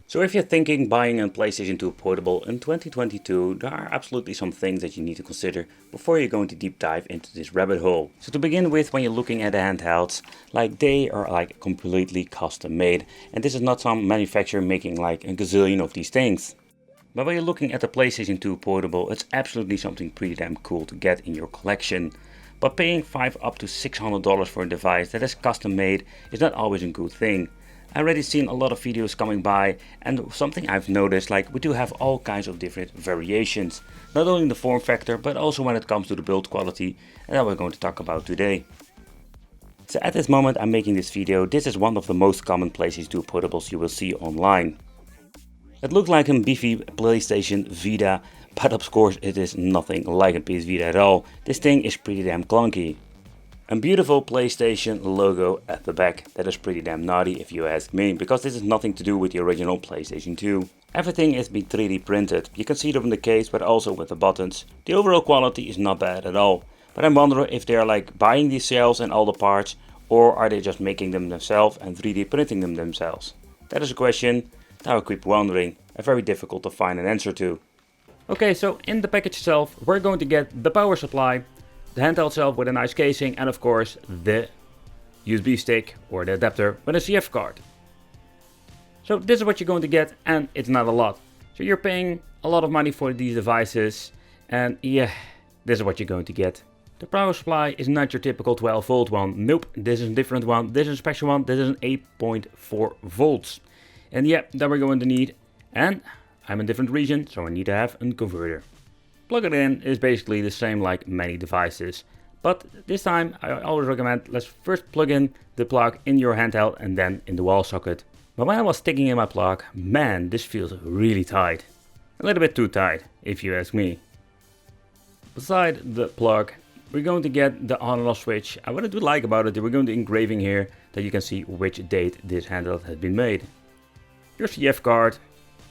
So if you're thinking buying a PlayStation 2 Portable in 2022, there are absolutely some things that you need to consider before you're going to deep dive into this rabbit hole. So to begin with, when you're looking at the handhelds, they are completely custom made, and this is not some manufacturer making like a gazillion of these things. But when you're looking at the PlayStation 2 Portable, it's absolutely something pretty damn cool to get in your collection. But paying $500 up to $600 for a device that is custom made is not always a good thing. I've already seen a lot of videos coming by, and something I've noticed, we do have all kinds of different variations. Not only in the form factor, but also when it comes to the build quality, and that we're going to talk about today. So at this moment I'm making this video, this is one of the most common PlayStation 2 Portables you will see online. It looks like a beefy PlayStation Vita, but of course it is nothing like a PS Vita at all. This thing is pretty damn clunky. A beautiful PlayStation logo at the back. That is pretty damn naughty if you ask me, because this is nothing to do with the original PlayStation 2. Everything is been 3D printed. You can see it on the case, but also with the buttons. The overall quality is not bad at all. But I'm wondering if they're buying these cells and all the parts, or are they just making them themselves and 3D printing them themselves? That is a question that I keep wondering, and very difficult to find an answer to. Okay, so in the package itself, we're going to get the power supply, the handheld itself with a nice casing, and of course the USB stick or the adapter with a CF card. So this is what you're going to get, and it's not a lot. So you're paying a lot of money for these devices, and yeah, this is what you're going to get. The power supply is not your typical 12 volt one. Nope, this is a different one. This is a special one. This is an 8.4 volts. And yeah, that we're going to need. And I'm in a different region, so I need to have a converter. Plug it in is basically the same like many devices. But this time I always recommend, let's first plug in the plug in your handheld and then in the wall socket. But when I was sticking in my plug, man, this feels really tight. A little bit too tight, if you ask me. Beside the plug, we're going to get the on and off switch. And what I do like about it, we're going to engraving here that you can see which date this handheld has been made. Your CF card,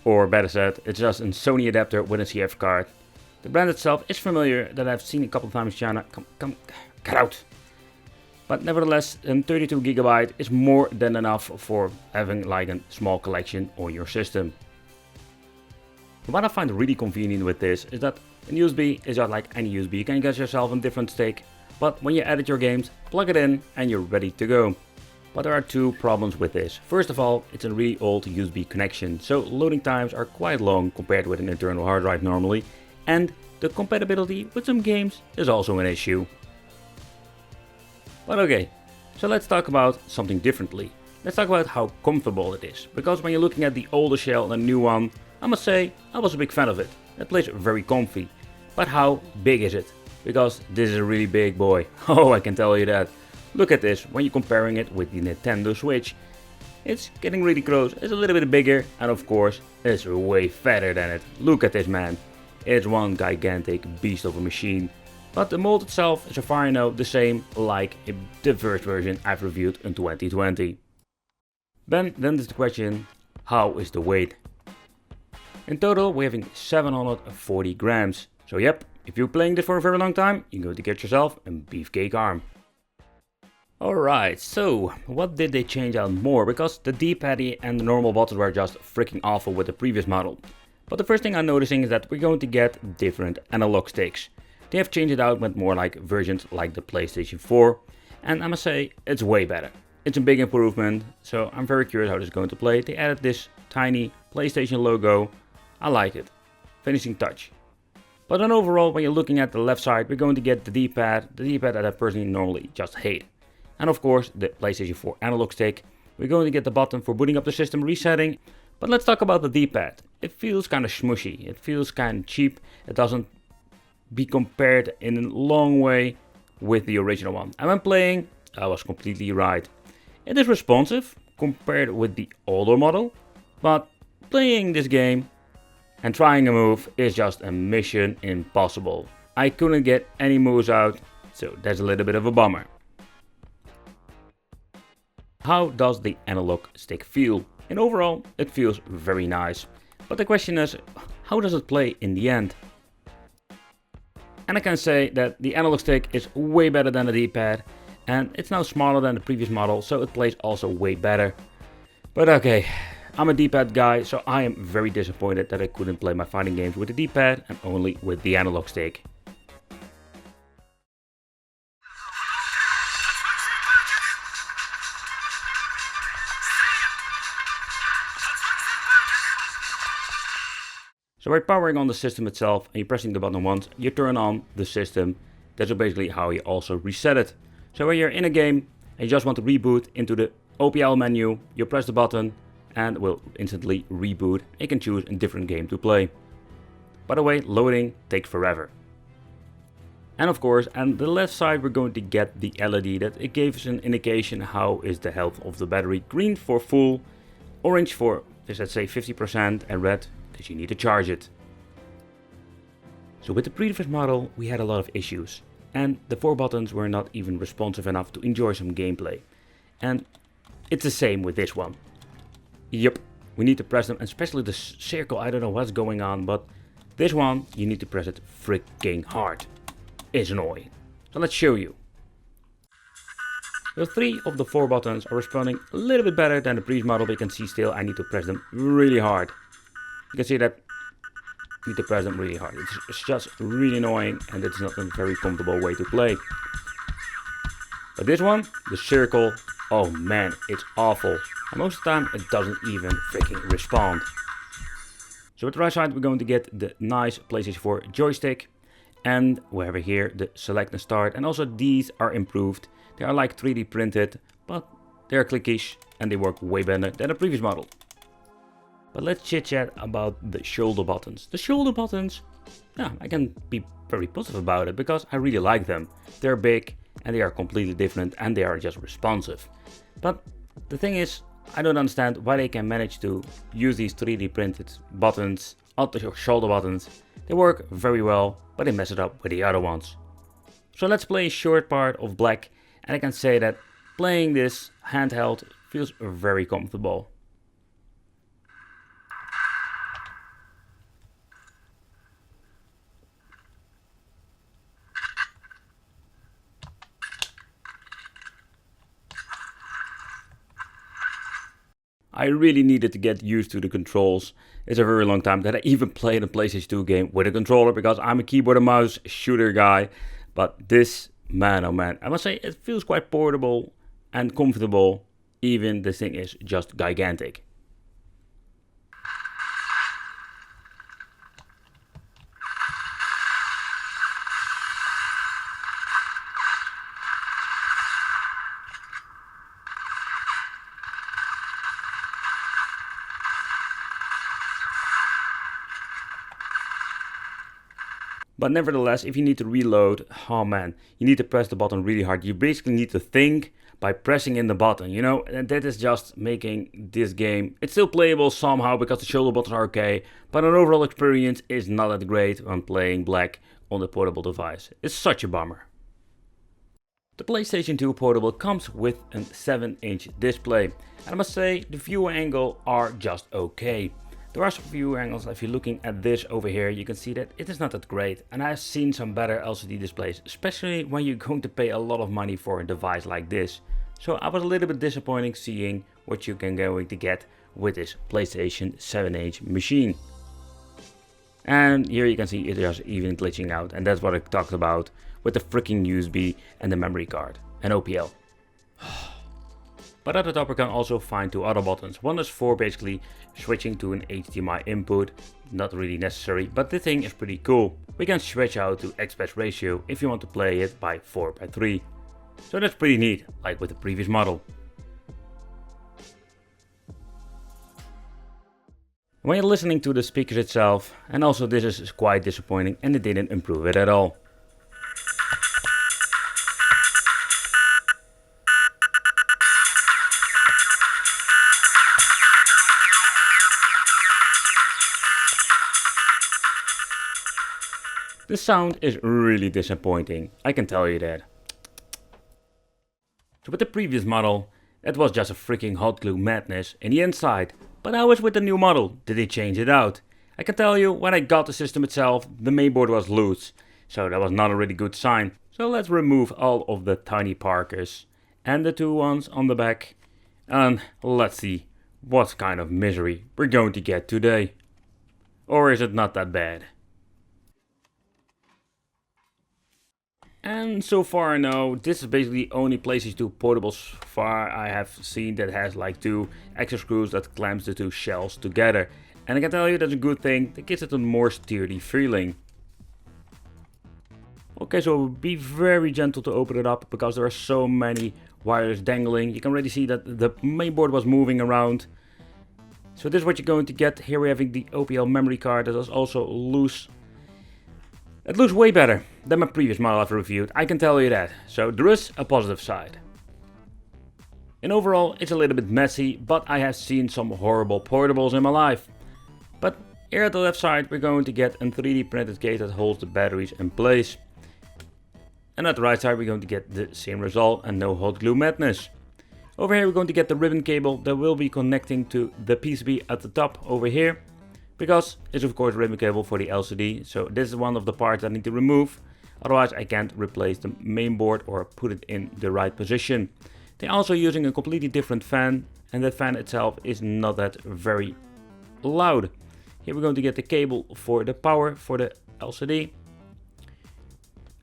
or better said, it's just a Sony adapter with a CF card. The brand itself is familiar, that I've seen a couple of times in China. Come, get out! But nevertheless, 32GB is more than enough for having a small collection on your system. What I find really convenient with this is that an USB is just like any USB. You can get yourself a different stick, but when you edit your games, plug it in and you're ready to go. But there are two problems with this. First of all, it's a really old USB connection, so loading times are quite long compared with an internal hard drive normally, and the compatibility with some games is also an issue. But okay, so let's talk about something differently. Let's talk about how comfortable it is, because when you're looking at the older shell and the new one, I must say I was a big fan of it. It plays very comfy. But how big is it? Because this is a really big boy. Oh, I can tell you that. Look at this, when you're comparing it with the Nintendo Switch. It's getting really close, it's a little bit bigger, and of course, it's way fatter than it. Look at this man. It's one gigantic beast of a machine. But the mold itself is, so far I know, the same like the first version I've reviewed in 2020. Then there's the question, how is the weight? In total, we're having 740 grams. So yep, if you're playing this for a very long time, you're going to get yourself a beefcake arm. Alright, so what did they change out more? Because the D-pad and the normal buttons were just freaking awful with the previous model. But the first thing I'm noticing is that we're going to get different analog sticks. They have changed it out with more like versions like the PlayStation 4. And I must say, it's way better. It's a big improvement, so I'm very curious how this is going to play. They added this tiny PlayStation logo. I like it. Finishing touch. But then overall, when you're looking at the left side, we're going to get the D-pad that I personally normally just hate. And of course, the PlayStation 4 analog stick. We're going to get the button for booting up the system, resetting. But let's talk about the D-pad. It feels kind of smushy. It feels kind of cheap. It doesn't be compared in a long way with the original one. And when playing, I was completely right. It is responsive compared with the older model. But playing this game and trying a move is just a mission impossible. I couldn't get any moves out, so that's a little bit of a bummer. How does the analog stick feel? And overall, it feels very nice. But the question is, how does it play in the end? And I can say that the analog stick is way better than the D-pad, and it's now smaller than the previous model, so it plays also way better. But okay, I'm a D-pad guy, so I am very disappointed that I couldn't play my fighting games with the D-pad and only with the analog stick. So by powering on the system itself and you're pressing the button once, you turn on the system. That's basically how you also reset it. So when you're in a game and you just want to reboot into the OPL menu, you press the button and it will instantly reboot. You can choose a different game to play. By the way, loading takes forever. And of course, on the left side we're going to get the LED that it gives an indication how is the health of the battery. Green for full, orange for, let's say 50%, and red that you need to charge it. So with the previous model we had a lot of issues and the 4 buttons were not even responsive enough to enjoy some gameplay. And it's the same with this one. Yep, we need to press them, especially the circle, I don't know what's going on, but this one you need to press it freaking hard. It's annoying. So let's show you. The 3 of the 4 buttons are responding a little bit better than the previous model, but you can see still I need to press them really hard. You can see that I need to press them really hard. It's just really annoying and it's not a very comfortable way to play. But this one, the circle, oh man, it's awful. And most of the time it doesn't even freaking respond. So at the right side we're going to get the nice PlayStation 4 joystick. And we have here the select and start, and also these are improved. They are like 3D printed, but they are clickish and they work way better than the previous model. But let's chit chat about the shoulder buttons. The shoulder buttons, yeah, I can be very positive about it because I really like them. They're big and they are completely different and they are just responsive. But the thing is, I don't understand why they can manage to use these 3D printed buttons, the shoulder buttons. They work very well, but they mess it up with the other ones. So let's play a short part of Black, and I can say that playing this handheld feels very comfortable. I really needed to get used to the controls. It's a very long time that I even played a PlayStation 2 game with a controller because I'm a keyboard and mouse shooter guy. But this, man oh man, I must say it feels quite portable and comfortable. Even this thing is just gigantic. But nevertheless, if you need to reload, oh man, you need to press the button really hard. You basically need to think by pressing in the button, you know, and that is just making this game, it's still playable somehow because the shoulder buttons are okay, but an overall experience is not that great when playing Black on the portable device. It's such a bummer. The PlayStation 2 Portable comes with a 7-inch display, and I must say the view angle are just okay. There are some view angles. If you're looking at this over here, you can see that it is not that great. And I've seen some better LCD displays, especially when you're going to pay a lot of money for a device like this. So I was a little bit disappointed seeing what you can going to get with this PlayStation 7-inch machine. And here you can see it is even glitching out. And that's what I talked about with the freaking USB and the memory card and OPL. But at the top we can also find 2 other buttons. One is for basically switching to an HDMI input, not really necessary, but the thing is pretty cool. We can switch out to aspect ratio if you want to play it by 4:3. So that's pretty neat, like with the previous model. When you're listening to the speakers itself, and also this is quite disappointing and it didn't improve it at all. The sound is really disappointing, I can tell you that. So with the previous model, that was just a freaking hot glue madness in the inside. But how is with the new model? Did they change it out? I can tell you, when I got the system itself, the mainboard was loose. So that was not a really good sign. So let's remove all of the tiny parkers and the 2 ones on the back. And let's see what kind of misery we're going to get today. Or is it not that bad? And so far no, this is basically the only PlayStation 2 Portable so far I have seen that has like two extra screws that clamps the two shells together. And I can tell you that's a good thing, that gives it a more sturdy feeling. Okay, so be very gentle to open it up because there are so many wires dangling. You can already see that the mainboard was moving around. So this is what you're going to get. Here we're having the OPL memory card that is also loose. It looks way better than my previous model I've reviewed, I can tell you that. So there is a positive side. And overall it's a little bit messy, but I have seen some horrible portables in my life. But here at the left side we're going to get a 3D printed case that holds the batteries in place. And at the right side we're going to get the same result and no hot glue madness. Over here we're going to get the ribbon cable that will be connecting to the PCB at the top over here. Because it's of course ribbon cable for the LCD, so this is one of the parts I need to remove. Otherwise I can't replace the main board or put it in the right position. They're also using a completely different fan, and that fan itself is not that very loud. Here we're going to get the cable for the power for the LCD.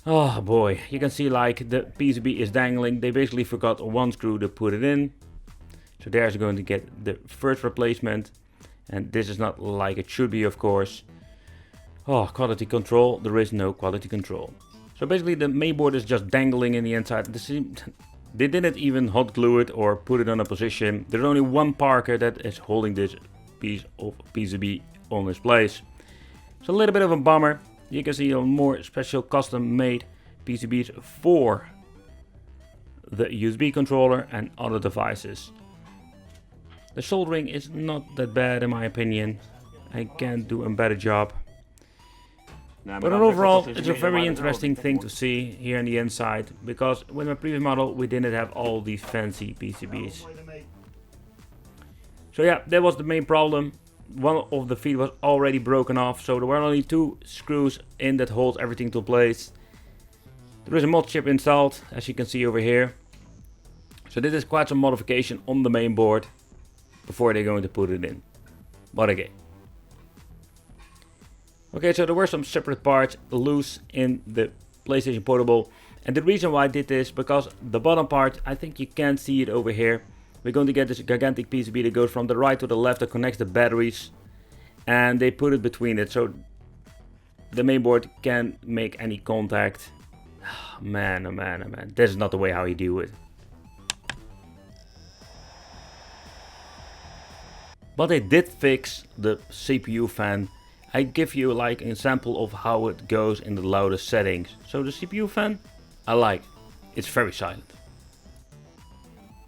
Oh boy, you can see like the PCB is dangling. They basically forgot one screw to put it in. So there's going to get the first replacement. And this is not like it should be, of course. Oh, quality control. There is no quality control. So basically the mainboard is just dangling in the inside. They didn't even hot glue it or put it on a position. There's only one Parker that is holding this piece of PCB on its place. So a little bit of a bummer. You can see a more special custom made PCBs for the USB controller and other devices. The soldering is not that bad in my opinion. I can do a better job. But overall it's a very interesting thing to see here on the inside. Because with my previous model we didn't have all these fancy PCBs. So yeah, that was the main problem. One of the feet was already broken off. So there were only two screws in that holds everything to place. There is a mod chip installed, as you can see over here. So this is quite some modification on the main board before they're going to put it in. But again. Okay, so there were some separate parts loose in the PlayStation Portable. And the reason why I did this, because the bottom part, I think you can see it over here. We're going to get this gigantic PCB that goes from the right to the left that connects the batteries. And they put it between it, so the mainboard can't make any contact. Man, oh man, oh man. This is not the way how you do it. But they did fix the CPU fan. I give you like an example of how it goes in the loudest settings. So the CPU fan, I like. It's very silent.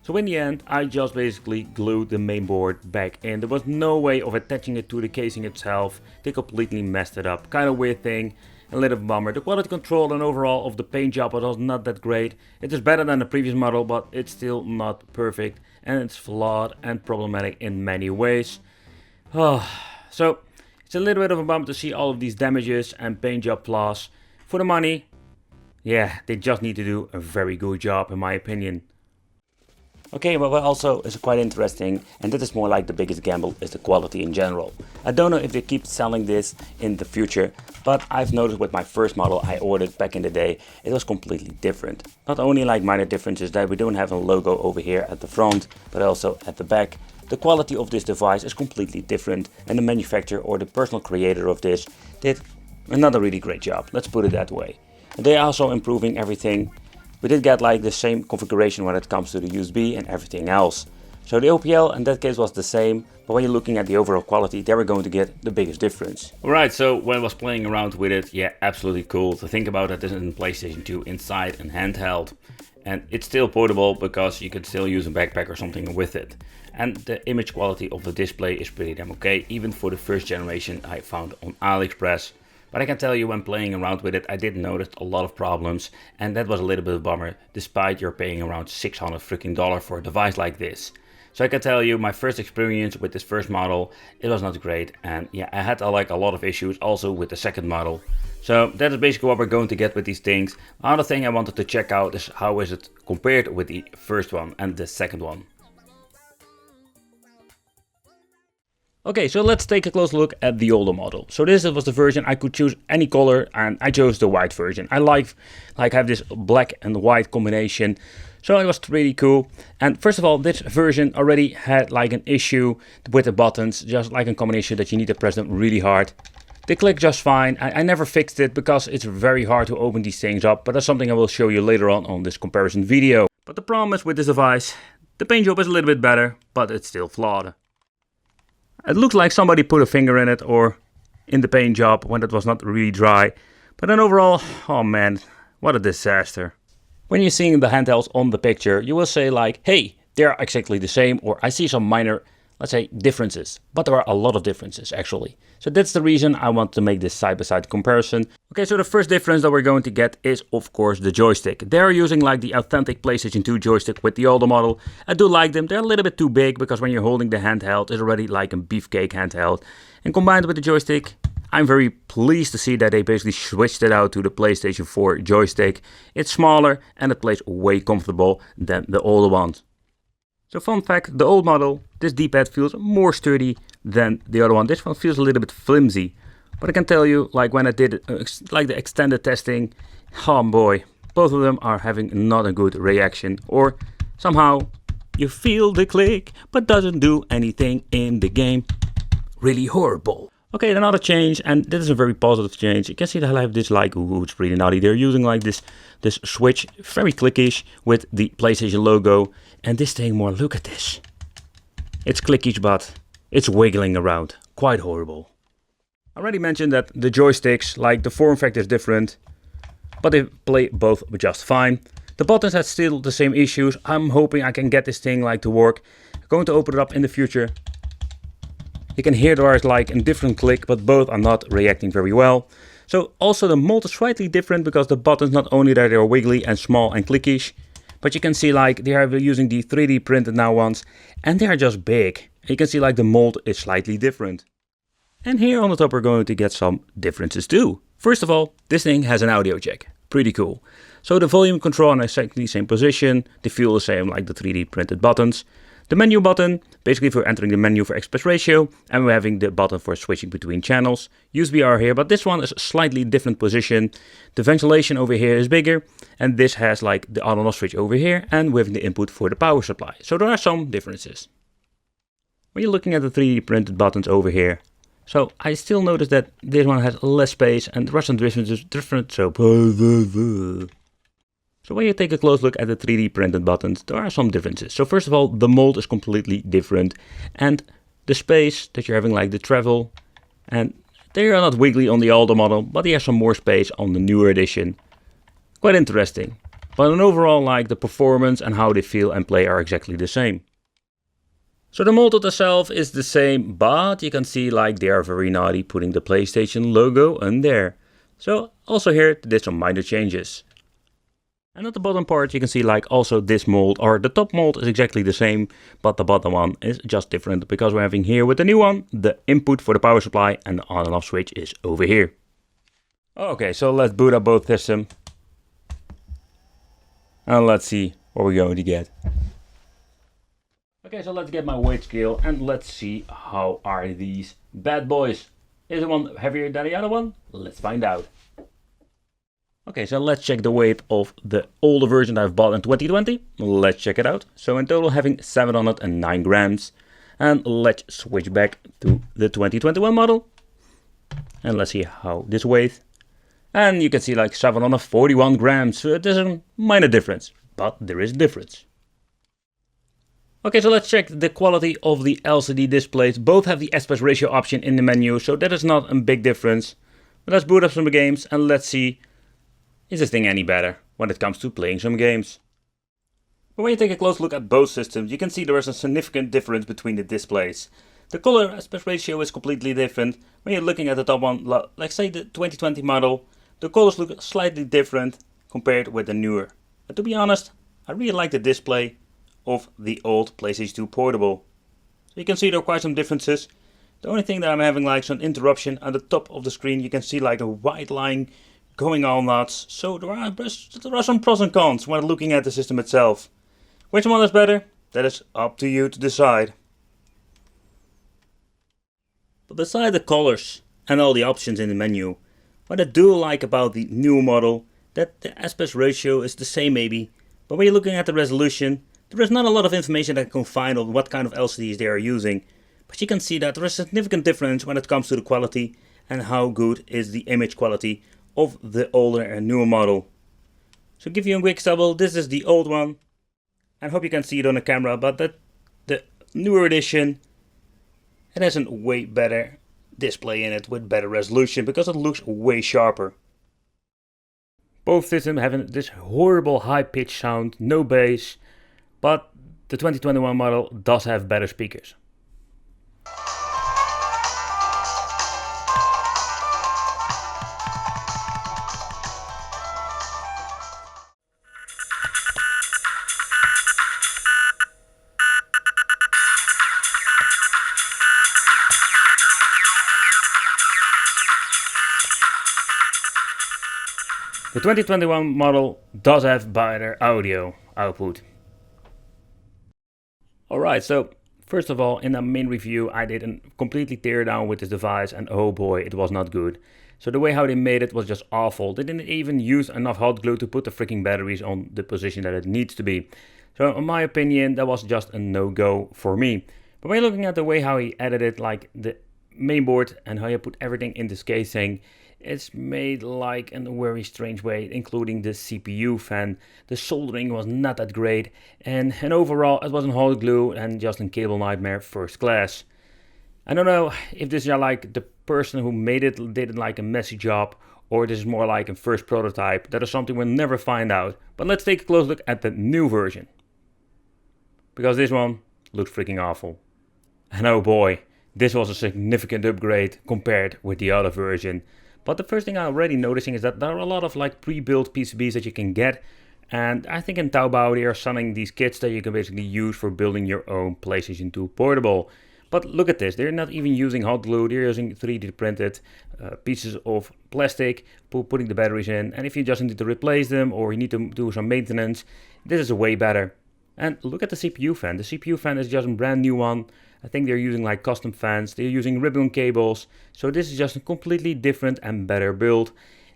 So in the end, I just basically glued the mainboard back in. There was no way of attaching it to the casing itself. They completely messed it up. Kind of weird thing. A little bummer. The quality control and overall of the paint job was not that great. It is better than the previous model, but it's still not perfect. And it's flawed and problematic in many ways. So it's a little bit of a bummer to see all of these damages and paint job flaws. For the money, yeah, they just need to do a very good job in my opinion. Okay, but what also is quite interesting, and that is more like the biggest gamble, is the quality in general. I don't know if they keep selling this in the future, but I've noticed with my first model I ordered back in the day, it was completely different. Not only like minor differences that we don't have a logo over here at the front, but also at the back. The quality of this device is completely different, and the manufacturer or the personal creator of this did another really great job, let's put it that way. And they are also improving everything. We did get like the same configuration when it comes to the USB and everything else. So the OPL in that case was the same, but when you're looking at the overall quality, they were going to get the biggest difference. Alright, so when I was playing around with it, yeah, absolutely cool to think about that this is in PlayStation 2 inside and handheld. And it's still portable because you could still use a backpack or something with it. And the image quality of the display is pretty damn okay, even for the first generation I found on AliExpress. But I can tell you when playing around with it, I did notice a lot of problems, and that was a little bit of a bummer, despite you're paying around $600 freaking for a device like this. So I can tell you, my first experience with this first model, it was not great, and yeah, I had like a lot of issues also with the second model. So that is basically what we're going to get with these things. Another thing I wanted to check out is how is it compared with the first one and the second one. Okay, so let's take a close look at the older model. So this was the version I could choose any color, and I chose the white version. I like have this black and white combination. So it was really cool. And first of all, this version already had like an issue with the buttons, just like a common issue that you need to press them really hard. They click just fine. I never fixed it because it's very hard to open these things up, but that's something I will show you later on this comparison video. But the problem is with this device, the paint job is a little bit better, but it's still flawed. It looks like somebody put a finger in it or in the paint job when it was not really dry. But then overall, oh man, what a disaster. When you're seeing the handhelds on the picture, you will say like, hey, they're exactly the same, or I see some minor, let's say, differences. But there are a lot of differences actually. So that's the reason I want to make this side-by-side comparison. Okay, so the first difference that we're going to get is of course the joystick. They're using like the authentic PlayStation 2 joystick with the older model. I do like them. They're a little bit too big because when you're holding the handheld, it's already like a beefcake handheld. And combined with the joystick, I'm very pleased to see that they basically switched it out to the PlayStation 4 joystick. It's smaller and it plays way comfortable than the older ones. So fun fact, the old model, this D-pad feels more sturdy than the other one. This one feels a little bit flimsy. But I can tell you, like when I did like the extended testing, oh boy, both of them are having not a good reaction. Or somehow you feel the click, but doesn't do anything in the game. Really horrible. Okay, another change, and this is a very positive change. You can see that I have this like, ooh, it's really naughty. They're using like this switch, very clickish with the PlayStation logo. And this thing more, look at this. It's clickish, but it's wiggling around. Quite horrible. I already mentioned that the joysticks, like the form factor is different, but they play both just fine. The buttons have still the same issues. I'm hoping I can get this thing like to work. I'm going to open it up in the future. You can hear there is like a different click, but both are not reacting very well. So also the mold is slightly different because the buttons, not only that they are wiggly and small and clickish, but you can see like they are using the 3D printed now ones, and they are just big. You can see like the mold is slightly different. And here on the top we're going to get some differences too. First of all, this thing has an audio jack. Pretty cool. So the volume control in exactly the same position. They feel the same like the 3D printed buttons. The menu button, basically for entering the menu for aspect ratio, and we're having the button for switching between channels. USB-R here, but this one is a slightly different position. The ventilation over here is bigger, and this has like the on and off switch over here, and we're having the input for the power supply. So there are some differences. When you're looking at the 3D printed buttons over here, so I still notice that this one has less space, and the rest of the differences different, so when you take a close look at the 3D printed buttons, there are some differences. So first of all, the mold is completely different, and the space that you're having, like the travel, and they are not wiggly on the older model, but they have some more space on the newer edition. Quite interesting. But in overall, like the performance and how they feel and play are exactly the same. So the mold itself is the same, but you can see like they are very naughty putting the PlayStation logo in there. So also here they did some minor changes. And at the bottom part you can see like also this mold, or the top mold is exactly the same, but the bottom one is just different because we're having here with the new one, the input for the power supply, and the on and off switch is over here. Okay, so let's boot up both systems. And let's see what we're going to get. Okay, so let's get my weight scale and let's see how are these bad boys. Is one heavier than the other one? Let's find out. Okay, so let's check the weight of the older version I've bought in 2020. Let's check it out. So in total having 709 grams. And let's switch back to the 2021 model. And let's see how this weighs. And you can see like 741 grams. So it is a minor difference, but there is a difference. Okay, so let's check the quality of the LCD displays. Both have the aspect ratio option in the menu, so that is not a big difference. But let's boot up some games and let's see, is this thing any better when it comes to playing some games? But when you take a close look at both systems, you can see there is a significant difference between the displays. The color aspect ratio is completely different. When you're looking at the top one, like say the 2020 model, the colors look slightly different compared with the newer. But to be honest, I really like the display of the old PlayStation 2 Portable. So you can see there are quite some differences. The only thing that I'm having like some interruption at the top of the screen, you can see like a white line going all nuts. So there are some pros and cons when looking at the system itself. Which one is better? That is up to you to decide. But beside the colors and all the options in the menu, what I do like about the new model, that the aspect ratio is the same maybe, but when you're looking at the resolution, there is not a lot of information that I can find on what kind of LCDs they are using. But you can see that there is a significant difference when it comes to the quality and how good is the image quality of the older and newer model. So give you a quick example, this is the old one. I hope you can see it on the camera, but the newer edition, it has a way better display in it with better resolution because it looks way sharper. Both systems have this horrible high pitch sound, no bass, but the 2021 model does have better speakers. The 2021 model does have better audio output. Alright, so first of all, in the main review I did a completely tear down with this device and oh boy, it was not good. So the way how they made it was just awful. They didn't even use enough hot glue to put the freaking batteries on the position that it needs to be. So in my opinion, that was just a no-go for me. But when you're looking at the way how he edited like the mainboard and how you put everything in this casing, it's made like in a very strange way, including the CPU fan. The soldering was not that great, and overall it wasn't hot glue and just a cable nightmare first class. I don't know if this is like the person who made it did like a messy job, or this is more like a first prototype. That is something we'll never find out. But let's take a close look at the new version, because this one looks freaking awful. And oh boy, this was a significant upgrade compared with the other version. But the first thing I'm already noticing is that there are a lot of like pre-built PCBs that you can get. And I think in Taobao they are selling these kits that you can basically use for building your own PlayStation 2 Portable. But look at this, they're not even using hot glue, they're using 3D printed pieces of plastic, putting the batteries in. And if you just need to replace them or you need to do some maintenance, this is way better. And look at the CPU fan. The CPU fan is just a brand new one. I think they're using like custom fans, they're using ribbon cables. So this is just a completely different and better build.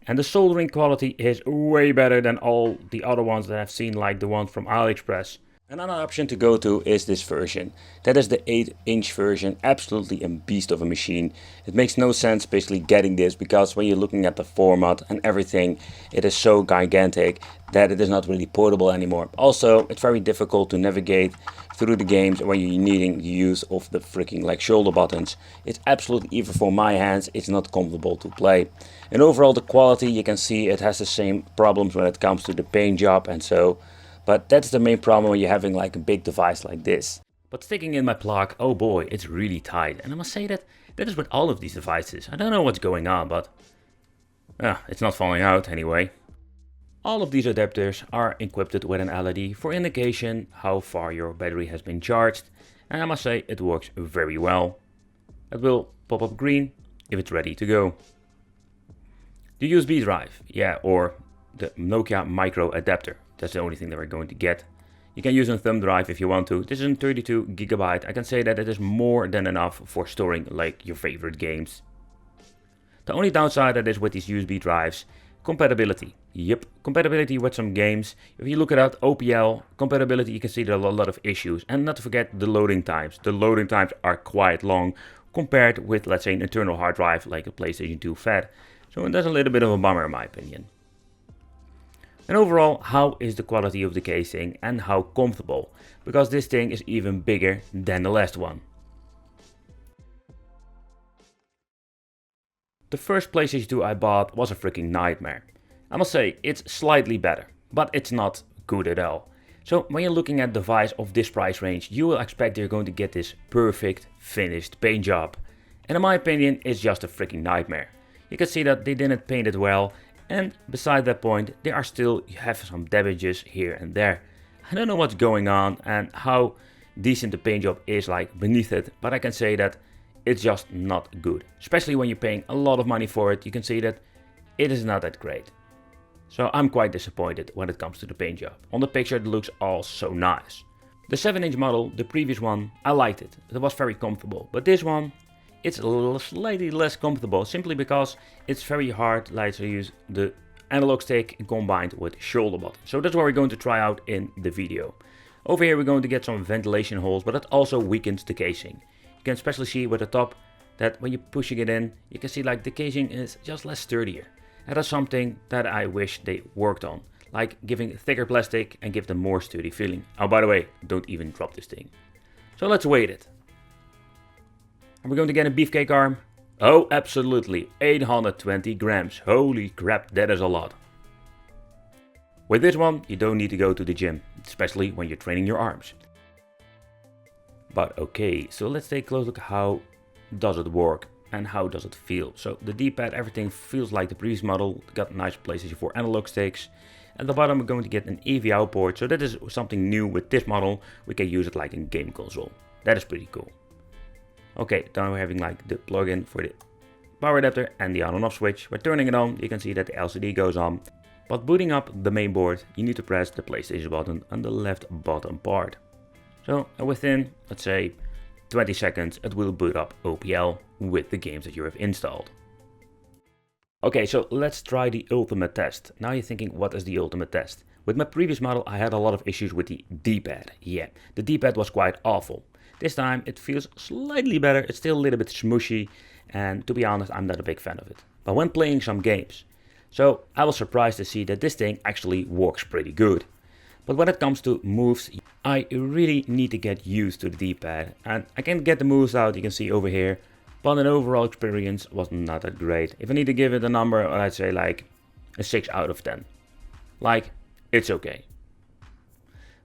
And the soldering quality is way better than all the other ones that I've seen, like the one from AliExpress. Another option to go to is this version. That is the 8-inch version, absolutely a beast of a machine. It makes no sense basically getting this, because when you're looking at the format and everything, it is so gigantic that it is not really portable anymore. Also, it's very difficult to navigate through the games when you're needing the use of the freaking like shoulder buttons. It's absolutely, even for my hands, it's not comfortable to play. And overall the quality, you can see it has the same problems when it comes to the paint job and so. But that's the main problem when you're having like a big device like this. But sticking in my plug, oh boy, it's really tight. And I must say that is with all of these devices. I don't know what's going on, but it's not falling out anyway. All of these adapters are equipped with an LED for indication how far your battery has been charged. And I must say it works very well. It will pop up green if it's ready to go. The USB drive, yeah, or the Nokia micro adapter. That's the only thing that we're going to get. You can use a thumb drive if you want to. This is a 32 gigabyte. I can say that it is more than enough for storing like your favorite games. The only downside that is with these USB drives, compatibility. Yep, compatibility with some games. If you look at OPL compatibility, you can see there are a lot of issues. And not to forget the loading times. The loading times are quite long compared with, let's say, an internal hard drive like a PlayStation 2 Fat. So that's a little bit of a bummer in my opinion. And overall, how is the quality of the casing and how comfortable? Because this thing is even bigger than the last one. The first PlayStation 2 I bought was a freaking nightmare. I must say, it's slightly better, but it's not good at all. So when you're looking at a device of this price range, you will expect you're going to get this perfect finished paint job. And in my opinion, it's just a freaking nightmare. You can see that they didn't paint it well. And beside that point, there are still, you have some damages here and there. I don't know what's going on and how decent the paint job is like beneath it, but I can say that it's just not good. Especially when you're paying a lot of money for it, you can see that it is not that great. So I'm quite disappointed when it comes to the paint job. On the picture it looks all so nice. The 7-inch model, the previous one, I liked it. It was very comfortable. But this one, it's slightly less comfortable simply because it's very hard like to use the analog stick combined with shoulder button. So that's what we're going to try out in the video. Over here we're going to get some ventilation holes, but it also weakens the casing. You can especially see with the top that when you're pushing it in, you can see like the casing is just less sturdier. And that's something that I wish they worked on, like giving thicker plastic and give them more sturdy feeling. Oh, by the way, don't even drop this thing. So let's weight it. Are we going to get a beefcake arm? Oh, absolutely, 820 grams. Holy crap, that is a lot. With this one, you don't need to go to the gym, especially when you're training your arms. But okay, so let's take a close look how does it work and how does it feel. So the D-pad, everything feels like the previous model. Got nice PlayStation 4 analog sticks. At the bottom we're going to get an AV out port, so that is something new with this model. We can use it like in game console. That is pretty cool. Okay, then we're having like the plug-in for the power adapter and the on and off switch. By turning it on, you can see that the LCD goes on. But booting up the main board, you need to press the PlayStation button on the left bottom part. So within, let's say, 20 seconds, it will boot up OPL with the games that you have installed. Okay, so let's try the ultimate test. Now you're thinking, what is the ultimate test? With my previous model, I had a lot of issues with the D-pad. Yeah, the D-pad was quite awful. This time it feels slightly better. It's still a little bit smooshy, and to be honest, I'm not a big fan of it. But when playing some games, so I was surprised to see that this thing actually works pretty good. But when it comes to moves, I really need to get used to the D-pad, and I can get the moves out, you can see over here, but an overall experience was not that great. If I need to give it a number, I'd say like a 6 out of 10. Like, it's okay.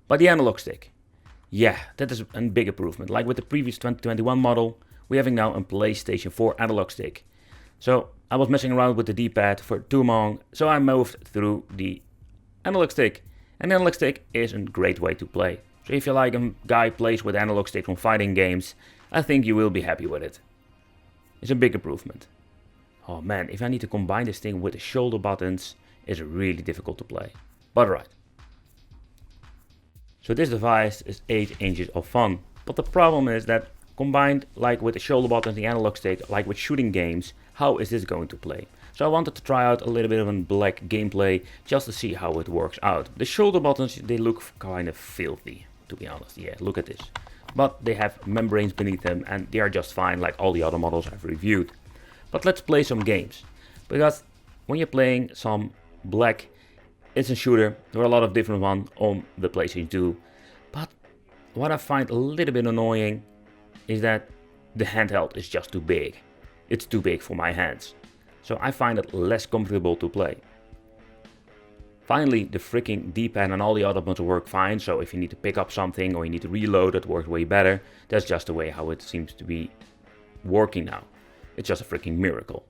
But the analog stick, yeah, that is a big improvement. Like with the previous 2021 model, we're having now a PlayStation 4 analog stick. So I was messing around with the D-pad for too long, so I moved through the analog stick. And analog stick is a great way to play. So if you like a guy plays with analog stick on fighting games, I think you will be happy with it. It's a big improvement. Oh man, if I need to combine this thing with the shoulder buttons, it's really difficult to play. But right. So this device is 8 inches of fun. But the problem is that combined like with the shoulder buttons, the analog stick, like with shooting games, how is this going to play? So I wanted to try out a little bit of a black gameplay just to see how it works out. The shoulder buttons, they look kind of filthy, to be honest. Yeah, look at this. But they have membranes beneath them and they are just fine like all the other models I've reviewed. But let's play some games. Because when you're playing some black instant shooter, there are a lot of different ones on the PlayStation 2. But what I find a little bit annoying is that the handheld is just too big. It's too big for my hands. So I find it less comfortable to play. Finally, the freaking D-pad and all the other buttons work fine, so if you need to pick up something or you need to reload, it works way better. That's just the way how it seems to be working now. It's just a freaking miracle.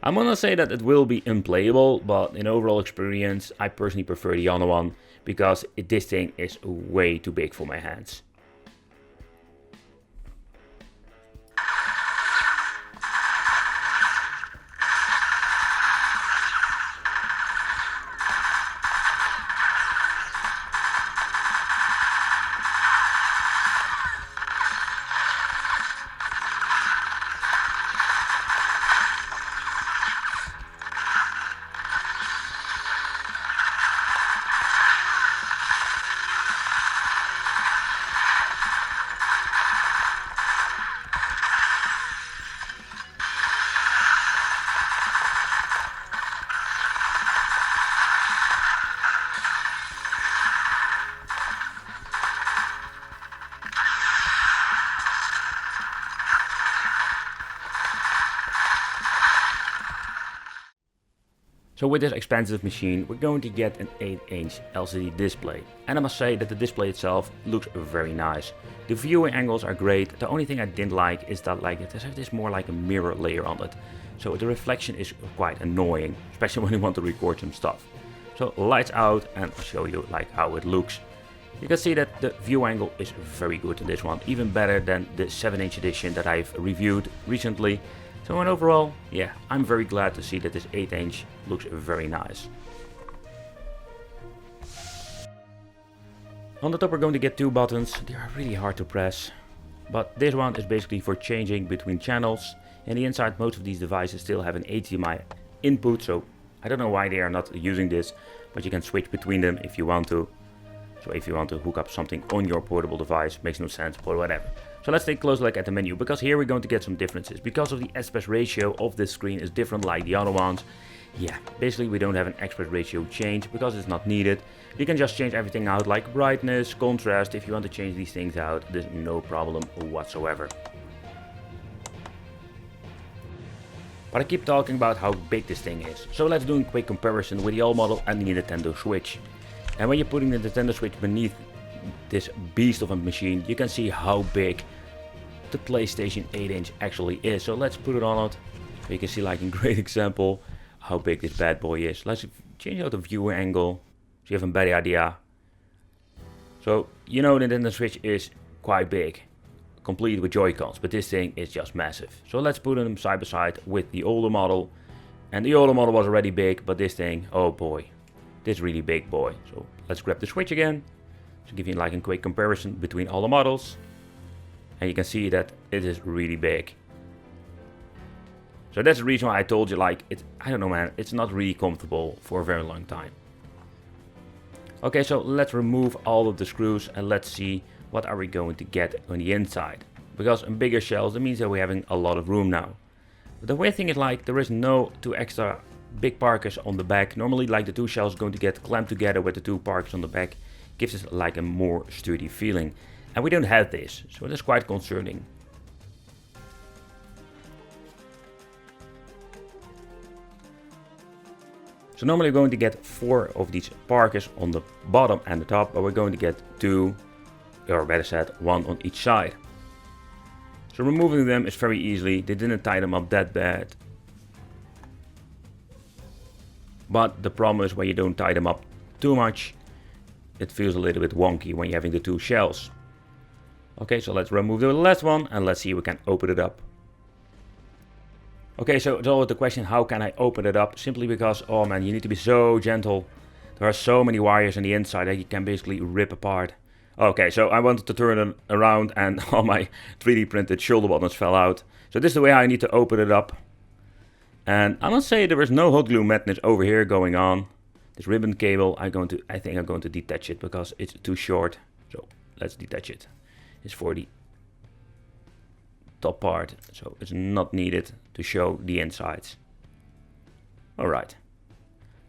I'm gonna say that it will be unplayable, but in overall experience, I personally prefer the other one because this thing is way too big for my hands. So with this expensive machine, we're going to get an 8-inch LCD display. And I must say that the display itself looks very nice. The viewing angles are great. The only thing I didn't like is that it has this more like a mirror layer on it. So the reflection is quite annoying, especially when you want to record some stuff. So lights out and I'll show you how it looks. You can see that the view angle is very good in this one, even better than the 7-inch edition that I've reviewed recently. So overall, yeah, I'm very glad to see that this 8-inch looks very nice. On the top we're going to get 2 buttons. They are really hard to press. but this one is basically for changing between channels. And the inside, most of these devices still have an HDMI input, so I don't know why they are not using this, but you can switch between them if you want to. So if you want to hook up something on your portable device, makes no sense, but whatever. So let's take a close look at the menu, because here we're going to get some differences. Because of the aspect ratio of this screen is different like the other ones. Yeah, basically we don't have an aspect ratio change because it's not needed. You can just change everything out like brightness, contrast. If you want to change these things out, there's no problem whatsoever. But I keep talking about how big this thing is. So let's do a quick comparison with the old model and the Nintendo Switch. And when you're putting the Nintendo Switch beneath this beast of a machine, you can see how big the PlayStation 8-inch actually is. So let's put it on it, so you can see like in great example how big this bad boy is. Let's change out the viewer angle so you have a better idea. So you know the Nintendo Switch is quite big, complete with Joy-Cons, but this thing is just massive. So let's put them side by side with the older model. And the older model was already big, but this thing, oh boy, this really big boy. So let's grab the Switch again to give you like a quick comparison between all the models. And you can see that it is really big. So that's the reason why I told you, like, I don't know man, it's not really comfortable for a very long time. Okay, so let's remove all of the screws and let's see what are we going to get on the inside. Because in bigger shells, that means that we're having a lot of room now. But the weird thing is like, there is no two extra big parkers on the back. Normally like the two shells going to get clamped together with the two parkers on the back. Gives us like a more sturdy feeling. And we don't have this, so that's quite concerning. So normally we're going to get 4 of these parkers on the bottom and the top, but we're going to get 2, or better said, 1 on each side. So removing them is very easily. They didn't tie them up that bad. But the problem is when you don't tie them up too much, it feels a little bit wonky when you're having the 2 shells. Okay, so let's remove the last one and let's see if we can open it up. Okay, so it's always the question, how can I open it up? Simply because, oh man, you need to be so gentle. There are so many wires on the inside that you can basically rip apart. Okay, so I wanted to turn it around and all my 3D printed shoulder buttons fell out. So this is the way I need to open it up. And I must say there is no hot glue madness over here going on. This ribbon cable, I think I'm going to detach it because it's too short. So let's detach it. It's for the top part, so it's not needed to show the insides. Alright.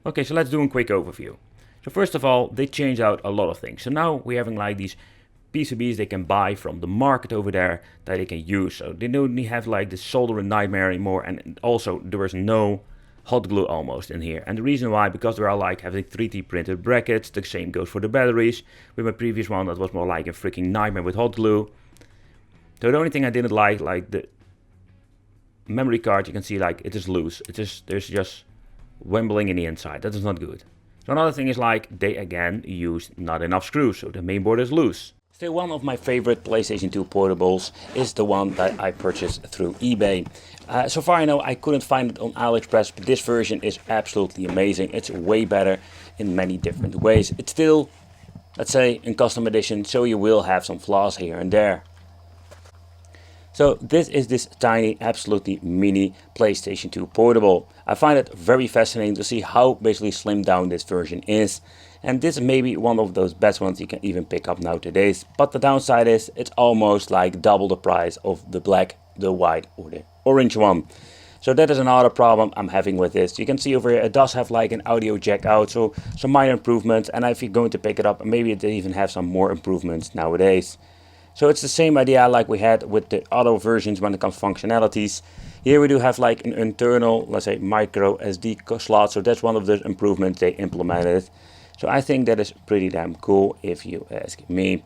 Okay, so let's do a quick overview. So first of all, they changed out a lot of things. So now we're having like these PCBs they can buy from the market over there that they can use. So they don't have like this soldering nightmare anymore, and also there is no hot glue almost in here. And the reason why, because there are like having 3D printed brackets. The same goes for the batteries. With my previous one that was more like a freaking nightmare with hot glue. So the only thing I didn't like the memory card, you can see like it is loose. There's just wimbling in the inside. That is not good. So another thing is like they again used not enough screws, so the main board is loose. Still, one of my favorite PlayStation 2 portables is the one that I purchased through eBay. So far I know I couldn't find it on AliExpress, but this version is absolutely amazing. It's way better in many different ways. It's still, let's say, in custom edition, so you will have some flaws here and there. So this is this tiny, absolutely mini PlayStation 2 Portable. I find it very fascinating to see how basically slimmed down this version is. And this may be one of those best ones you can even pick up nowadays. But the downside is it's almost like double the price of the black, the white or the orange one. So that is another problem I'm having with this. You can see over here it does have like an audio jack out, so some minor improvements. And if you're going to pick it up, maybe it even have some more improvements nowadays. So it's the same idea like we had with the other versions when it comes to functionalities. Here we do have like an internal, let's say, micro SD slot. So that's one of the improvements they implemented. So I think that is pretty damn cool if you ask me.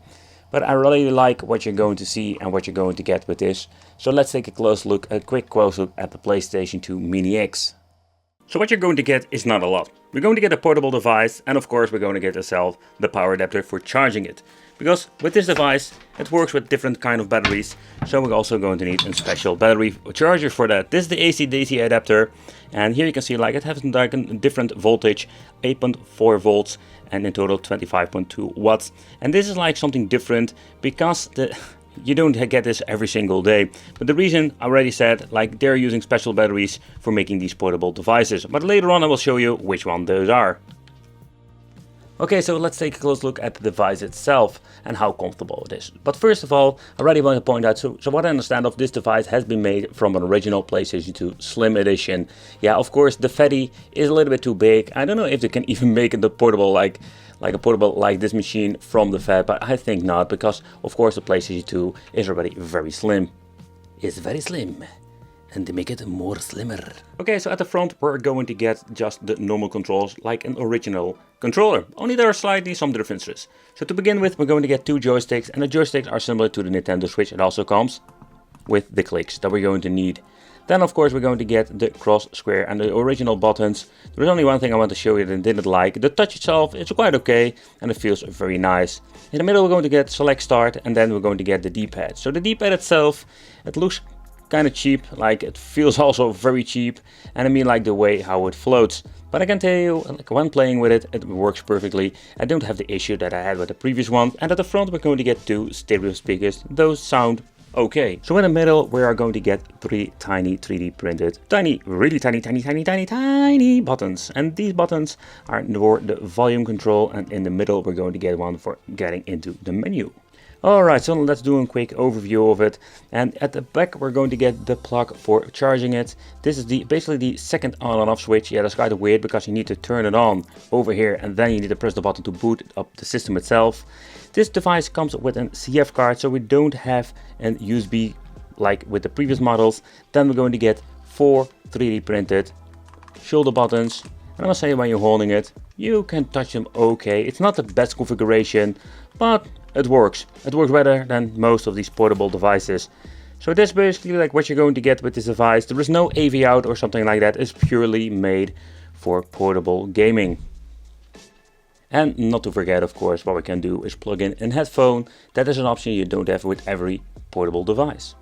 But I really like what you're going to see and what you're going to get with this. So let's take a quick close look at the PlayStation 2 MiniX. So what you're going to get is not a lot. We're going to get a portable device, and of course we're going to get ourselves the power adapter for charging it. Because with this device it works with different kind of batteries, so we're also going to need a special battery charger for that. This is the AC/DC adapter, and here you can see like it has like a different voltage, 8.4 volts and in total 25.2 watts. And this is like something different because you don't get this every single day. But the reason I already said, like, they're using special batteries for making these portable devices. But later on I will show you which one those are. Okay, so let's take a close look at the device itself and how comfortable it is. But first of all, I already want to point out, so what I understand of this device has been made from an original PlayStation 2 Slim Edition. Yeah, of course, the fatty is a little bit too big. I don't know if they can even make it a portable like a portable like this machine from the fat, but I think not, because of course the PlayStation 2 is already very slim. It's very slim. And to make it more slimmer. Okay, so at the front we're going to get just the normal controls like an original controller. Only there are slightly some differences. So to begin with, we're going to get two joysticks, and the joysticks are similar to the Nintendo Switch. It also comes with the clicks that we're going to need. Then of course we're going to get the cross, square and the original buttons. There's only one thing I want to show you that I didn't like. The touch itself is quite okay and it feels very nice. In the middle we're going to get select start, and then we're going to get the D-pad. So the D-pad itself, it looks kind of cheap, like it feels also very cheap, and I mean like the way how it floats. But I can tell you, like, when playing with it, it works perfectly. I don't have the issue that I had with the previous one. And at the front we're going to get two stereo speakers. Those sound okay. So in the middle we are going to get three tiny 3D printed, really tiny buttons. And these buttons are for the volume control, and in the middle we're going to get one for getting into the menu. Alright, so let's do a quick overview of it. And at the back we're going to get the plug for charging it. This is basically the second on and off switch. Yeah, that's kind of weird because you need to turn it on over here and then you need to press the button to boot up the system itself. This device comes with a CF card, so we don't have an USB like with the previous models. Then we're going to get four 3D printed shoulder buttons. And I must say, when you're holding it, you can touch them okay. It's not the best configuration, but it works. It works better than most of these portable devices. So that's basically like what you're going to get with this device. There is no AV out or something like that. It's purely made for portable gaming. And not to forget, of course, what we can do is plug in a headphone. That is an option you don't have with every portable device.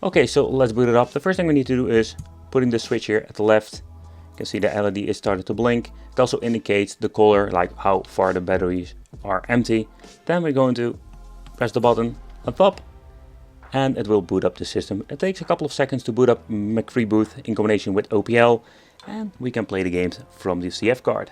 Okay, so let's boot it up. The first thing we need to do is putting the switch here at the left. You can see the LED is started to blink. It also indicates the color, like how far the batteries are empty. Then we're going to press the button on top and it will boot up the system. It takes a couple of seconds to boot up McFreeboot in combination with OPL, and we can play the games from the CF card.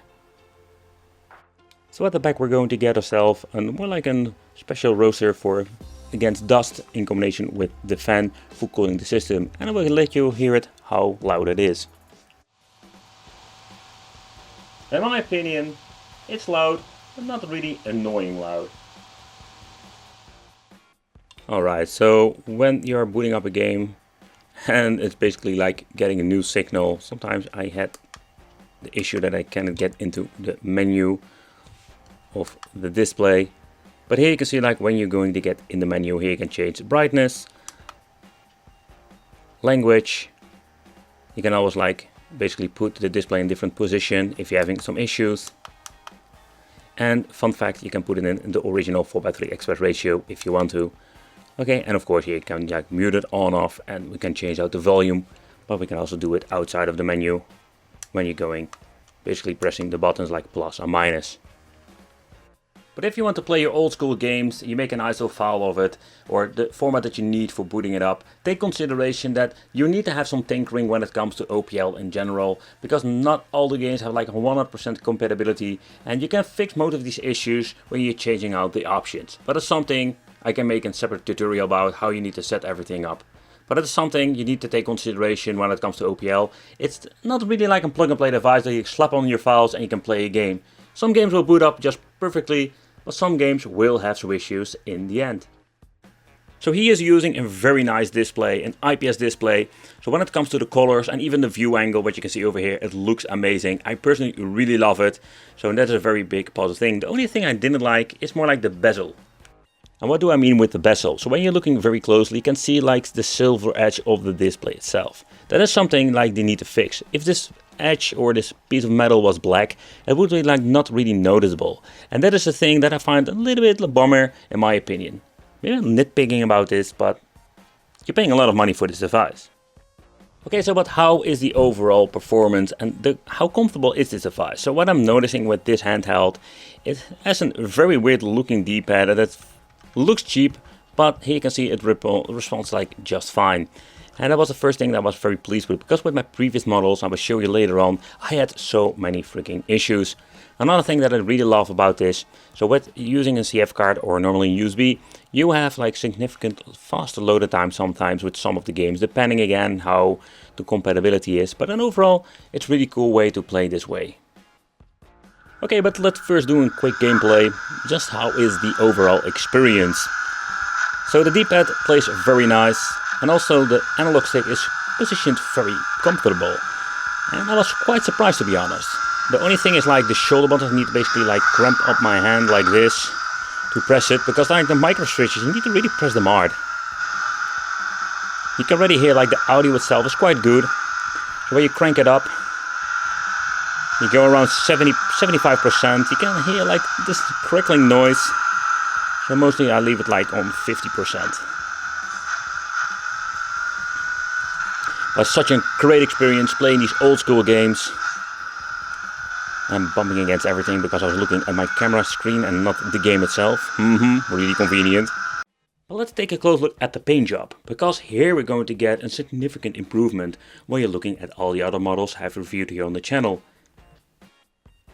So at the back we're going to get ourselves more like a special roaster for against dust in combination with the fan for cooling the system, and I will let you hear it how loud it is. In my opinion, it's loud, but not really annoying loud. Alright, so when you're booting up a game and it's basically like getting a new signal, sometimes I had the issue that I cannot get into the menu of the display. But here you can see, like, when you're going to get in the menu, here you can change brightness, language. You can always like basically put the display in different position if you're having some issues. And fun fact, you can put it in the original 4:3 aspect ratio if you want to. Okay, and of course here you can like mute it on off, and we can change out the volume, but we can also do it outside of the menu when you're going, basically pressing the buttons like plus or minus. But if you want to play your old school games, you make an ISO file of it, or the format that you need for booting it up, take consideration that you need to have some tinkering when it comes to OPL in general, because not all the games have like 100% compatibility, and you can fix most of these issues when you're changing out the options. But it's something I can make a separate tutorial about how you need to set everything up. But it's something you need to take consideration when it comes to OPL. It's not really like a plug and play device that you slap on your files and you can play a game. Some games will boot up just perfectly, but some games will have some issues in the end. So he is using a very nice display, an IPS display. So when it comes to the colors and even the view angle, what you can see over here, it looks amazing. I personally really love it. So that is a very big positive thing. The only thing I didn't like is more like the bezel. And what do I mean with the bezel? So when you're looking very closely, you can see like the silver edge of the display itself. That is something like they need to fix. If this edge or this piece of metal was black, it would be like not really noticeable. And that is the thing that I find a little bit a bummer in my opinion. Maybe I'm nitpicking about this, but you're paying a lot of money for this device. Okay, so but how is the overall performance and how comfortable is this device? So what I'm noticing with this handheld, it has a very weird looking D-pad that looks cheap, but here you can see it responds like just fine. And that was the first thing that I was very pleased with, because with my previous models, I will show you later on, I had so many freaking issues. Another thing that I really love about this, so with using a CF card or normally USB, you have like significant faster loading time sometimes with some of the games, depending again how the compatibility is. But then overall, it's really cool way to play this way. Okay, but let's first do a quick gameplay, just how is the overall experience. So the D-pad plays very nice, and also the analog stick is positioned very comfortable. And I was quite surprised, to be honest. The only thing is like the shoulder buttons need to basically like cramp up my hand like this to press it, because like the micro switches, you need to really press them hard. You can already hear like the audio itself is quite good. So when you crank it up, you go around 75%, you can hear like this crackling noise. So mostly I leave it like on 50%. But such a great experience playing these old school games. I'm bumping against everything because I was looking at my camera screen and not the game itself. Really convenient. But let's take a close look at the paint job, because here we're going to get a significant improvement when you're looking at all the other models I've reviewed here on the channel.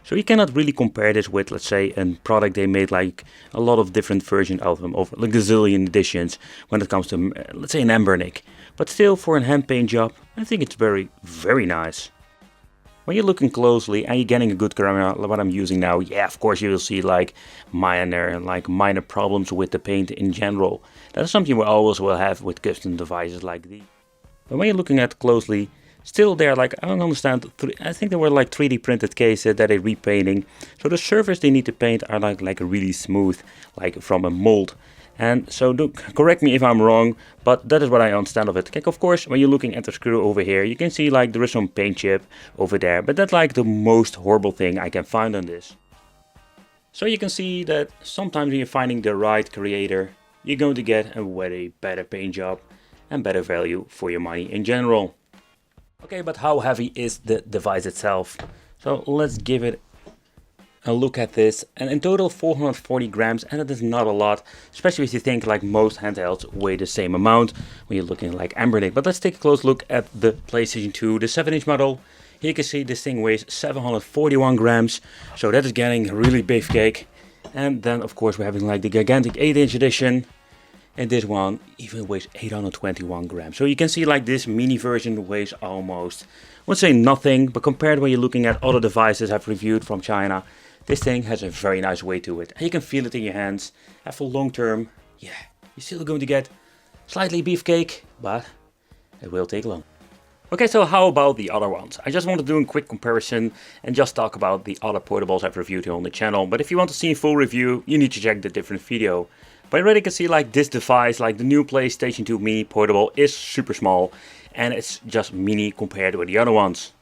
So you cannot really compare this with, let's say, a product they made like a lot of different versions of them, over like gazillion editions when it comes to, let's say, an Embernick. But still, for a hand paint job, I think it's very, very nice. When you're looking closely and you're getting a good camera, what I'm using now, yeah, of course you will see like minor problems with the paint in general. That is something we always will have with custom devices like these. But when you're looking at closely, still there, like, I don't understand, I think they were like 3D printed cases that they're repainting. So the surface they need to paint are like really smooth, like from a mold. And so correct me if I'm wrong, but that is what I understand of it. Like, of course, when you're looking at the screw over here, you can see like there is some paint chip over there, but that's like the most horrible thing I can find on this. So you can see that sometimes when you're finding the right creator, you're going to get a way better paint job and better value for your money in general. Okay, but how heavy is the device itself? So let's give it a look at this, and in total 440 grams, and that is not a lot, especially if you think like most handhelds weigh the same amount when you're looking like Embernick. But let's take a close look at the PlayStation 2, the 7-inch model. Here you can see this thing weighs 741 grams, so that is getting a really big cake. And then of course we're having like the gigantic 8-inch edition, and this one even weighs 821 grams. So you can see like this mini version weighs almost, I would say nothing, but compared when you're looking at other devices I've reviewed from China, this thing has a very nice weight to it, and you can feel it in your hands. And for long term, yeah, you're still going to get slightly beefcake, but it will take long. Okay, so how about the other ones? I just want to do a quick comparison and just talk about the other portables I've reviewed here on the channel. But if you want to see a full review, you need to check the different video. But you already can see like this device, like the new PlayStation 2 Mini Portable, is super small, and it's just mini compared with the other ones.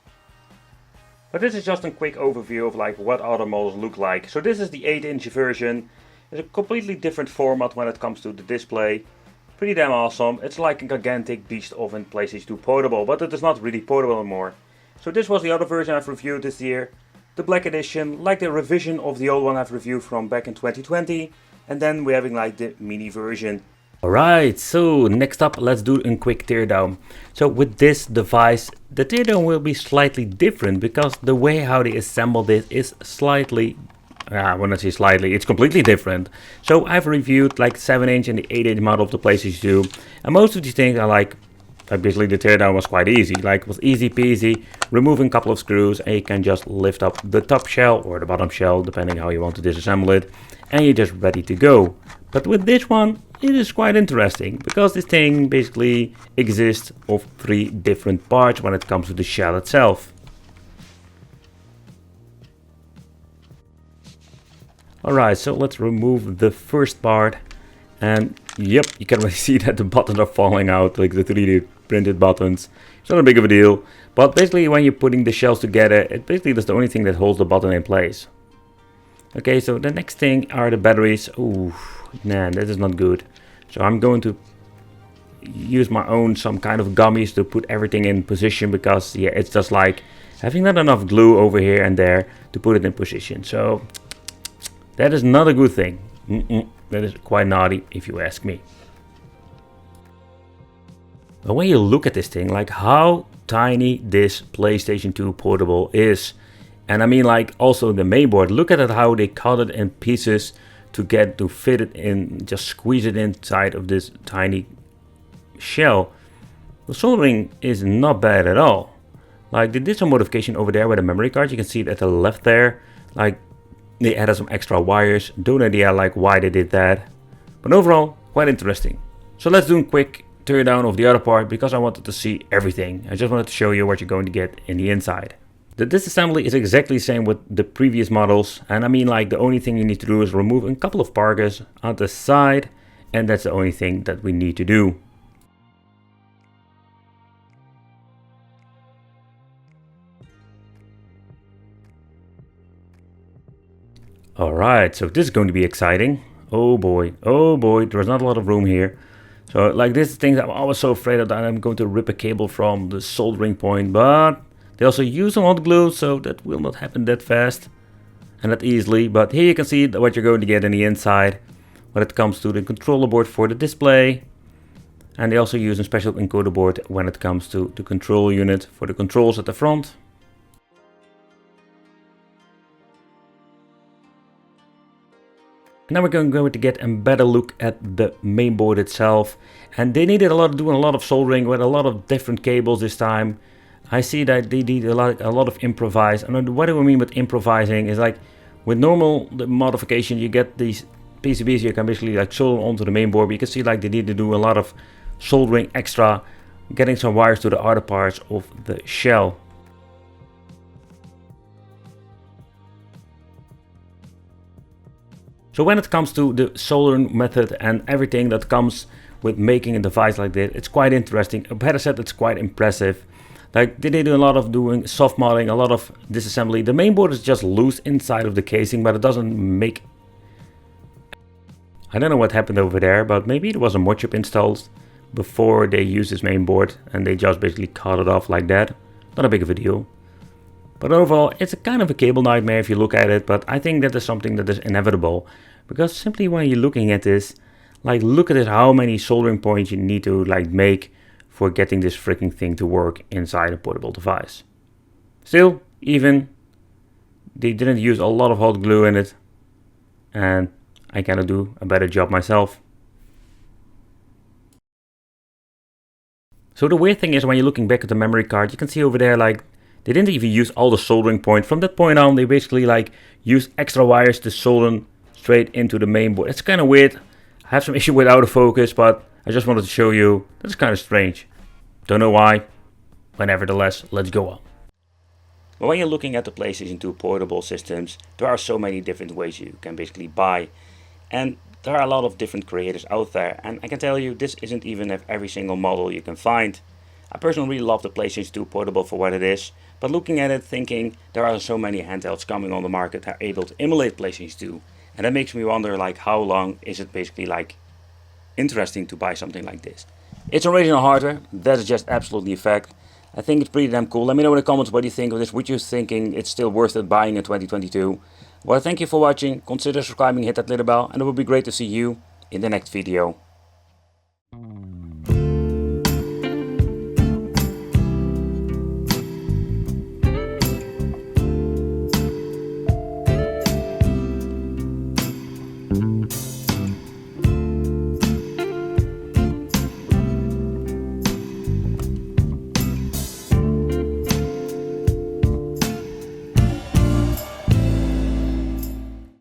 But this is just a quick overview of like what other models look like. So this is the 8-inch version. It's a completely different format when it comes to the display. Pretty damn awesome. It's like a gigantic beast of a PlayStation 2 Portable, but it is not really portable anymore. So this was the other version I've reviewed this year. The black edition, like the revision of the old one I've reviewed from back in 2020. And then we're having like the mini version. Alright, so next up let's do a quick teardown. So with this device, the teardown will be slightly different because the way how they assembled it is slightly, when I say slightly, it's completely different. So I've reviewed like 7-inch and the 8-inch model of the PlayStation 2, and most of these things are like basically the teardown was quite easy. Like it was easy peasy, removing a couple of screws, and you can just lift up the top shell or the bottom shell, depending how you want to disassemble it, and you're just ready to go. But with this one, it is quite interesting because this thing basically exists of 3 different parts when it comes to the shell itself. Alright, so let's remove the first part, and yep, you can really see that the buttons are falling out, like the 3D printed buttons. It's not a big of a deal, but basically when you're putting the shells together, it basically is the only thing that holds the button in place. Okay, so the next thing are the batteries. Ooh, man, that is not good. So I'm going to use my own some kind of gummies to put everything in position, because yeah, it's just like having not enough glue over here and there to put it in position. So that is not a good thing. That is quite naughty if you ask me. But when you look at this thing, like how tiny this PlayStation 2 Portable is, and I mean like also the mainboard, look at it, how they cut it in pieces to fit it in, just squeeze it inside of this tiny shell. The soldering is not bad at all. Like they did some modification over there with the memory card. You can see it at the left there. Like they added some extra wires. Don't know idea like why they did that. But overall, quite interesting. So let's do a quick tear down of the other part because I wanted to see everything. I just wanted to show you what you're going to get in the inside. The disassembly is exactly the same with the previous models. And I mean like the only thing you need to do is remove a couple of parkers on the side. And that's the only thing that we need to do. Alright, so this is going to be exciting. Oh boy, there's not a lot of room here. So like this is things I'm always so afraid of, that I'm going to rip a cable from the soldering point, but they also use some hot glue, so that will not happen that fast and that easily. But here you can see what you're going to get in the inside when it comes to the controller board for the display. And they also use a special encoder board when it comes to the control unit for the controls at the front. Now we're going to get a better look at the mainboard itself, and they needed doing a lot of soldering with a lot of different cables this time. I see that they did a lot of improvise. And what do I mean with improvising is like with normal modification you get these PCBs you can basically like solder onto the mainboard, but you can see like they need to do a lot of soldering extra, getting some wires to the other parts of the shell. So when it comes to the soldering method and everything that comes with making a device like this, it's quite interesting. Better said, it's quite impressive. Like they do a lot of doing soft modding, a lot of disassembly. The mainboard is just loose inside of the casing, but it doesn't make... I don't know what happened over there, but maybe it was a mod chip installed before they used this mainboard and they just basically cut it off like that. Not a big of a deal. But overall, it's a kind of a cable nightmare if you look at it, but I think that is something that is inevitable. Because simply when you're looking at this, like look at it, how many soldering points you need to like make for getting this freaking thing to work inside a portable device. Still, even they didn't use a lot of hot glue in it, and I kind of do a better job myself. So the weird thing is when you're looking back at the memory card, you can see over there like they didn't even use all the soldering points. From that point on, they basically like use extra wires to solder straight into the mainboard. It's kind of weird. I have some issue with autofocus, but I just wanted to show you. That's kind of strange. Don't know why, but nevertheless, let's go on. But when you're looking at the PlayStation 2 portable systems, there are so many different ways you can basically buy. And there are a lot of different creators out there. And I can tell you, this isn't even every single model you can find. I personally really love the PlayStation 2 Portable for what it is, but looking at it thinking there are so many handhelds coming on the market that are able to emulate PlayStation 2, and that makes me wonder like how long is it basically like interesting to buy something like this. It's original hardware, that is just absolutely a fact. I think it's pretty damn cool. Let me know in the comments what you think of this, what you're thinking it's still worth it buying in 2022. Well, thank you for watching, consider subscribing, hit that little bell, and it would be great to see you in the next video.